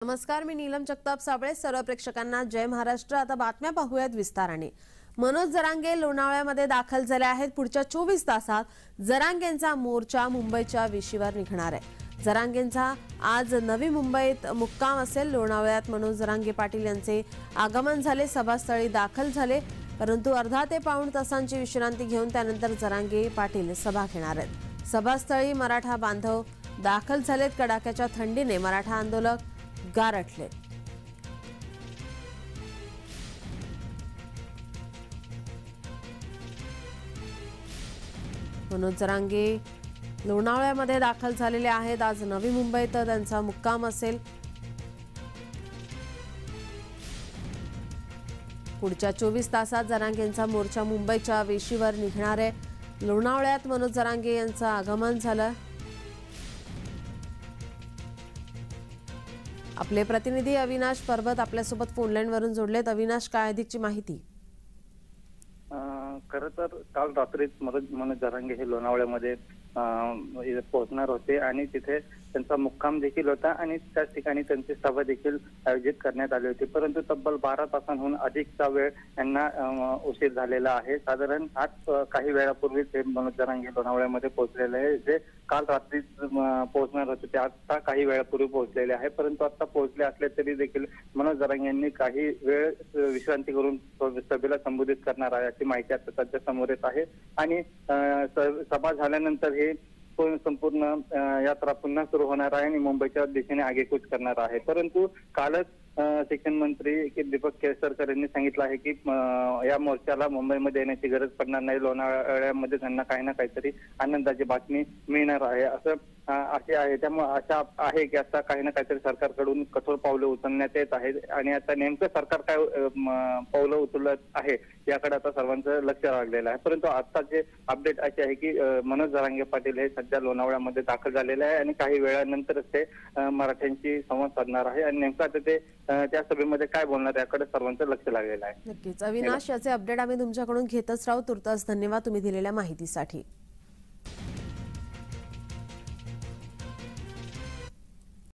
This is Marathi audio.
नमस्कार, मी नीलम जगताप साबळे. सर्व प्रेक्षकांना जय महाराष्ट्र. आता बातम्या पाहूयात विस्ताराने. मनोज जरांगे लोणावळ्यामध्ये दाखल झाले आहेत. पुढच्या 24 तासात जरांगेंचा मोर्चा मुंबईच्या विशीवर निघणार आहे. जरांगेंचा आज नवी मुंबईत मुक्काम असेल. लोणावळ्यात मनोज जरांगे पाटील यांचे आगमन झाले, सभास्थळी दाखल झाले, परंतु अर्धा ते पाऊण तासांची विश्रांती घेऊन त्यानंतर जरांगे पाटील सभा घेणार आहेत. सभास्थळी मराठा बांधव दाखल झालेत. कडाक्याच्या थंडीने मराठा आंदोलक गारठले. मनोज जरांगे लोणावळ्यामध्ये दाखल झालेले आहेत. आज नवी मुंबईत त्यांचा मुक्काम असेल. पुढच्या 24 तासात जरांगेंचा मोर्चा मुंबईच्या वेशीवर निघणार आहे. लोणावळ्यात मनोज जरांगे यांचं आगमन झालं. आपले प्रतिनिधी अविनाश परबत आपल्यासोबत फोन लाईन वरून जोडलेत. अविनाश, काय अधिकची माहिती? खरं तर काल रात्रीच मनोज जरांगे हे लोणावळ्यामध्ये पोहोचणार होते आणि तिथे त्यांचा मुक्काम देखील होता आणि त्याच ठिकाणी त्यांची सभा देखील आयोजित करण्यात आली होती. परंतु तब्बल 12 तासांहून अधिकचा वेळ यांना उशीर झालेला आहे. साधारण आज काही वेळापूर्वीच हे मनोज जरांगे लोणावळ्यामध्ये पोहोचलेले आहे. जे काल रात्री पोहोचणार होते ते आता काही वेळापूर्वी पोहोचलेले आहे. परंतु आता पोहोचले असले तरी देखील मनोज जरांगे यांनी काही वेळ विश्रांती करून सभेला संबोधित करणार आहे अशी माहिती आता सध्या समोर येत आहे. आणि सभा झाल्यानंतर हे संपूर्ण यात्रा पुन्हा सुरू होणार आहे आणि मुंबईच्या दिशेने आगेकूच करणार आहे. परंतु कालच शिक्षण मंत्री दीपक केसरकर यांनी सांगितलं आहे की या मोर्चाला मुंबईमध्ये येण्याची गरज पडणार नाही. लोणावळ्यामध्ये त्यांना काही ना काहीतरी आनंदाची बातमी मिळणार आहे असं असे आहे. त्यामुळे आशा आहे की आता काही ना काहीतरी सरकारकडून कठोर पावलं उचलण्यात येत आहेत आणि आता नेमकं सरकार काय पावलं उचलत आहे याकडे आता सर्वांचं लक्ष लागलेलं आहे. परंतु आता जे अपडेट असे आहे की मनोज जरांगे पाटील हे सध्या लोणावळ्यामध्ये दाखल झालेले आहे आणि काही वेळानंतरच ते मराठ्यांशी संवाद साधणार आहे आणि नेमकं आता ते त्या सभेमध्ये काय बोलणार याकडे सर्वांचं लक्ष लागलेलं आहे. नक्कीच अविनाश, याचे अपडेट आम्ही तुमच्याकडून घेतच राहू. तुर्तास धन्यवाद तुम्ही दिलेल्या माहितीसाठी.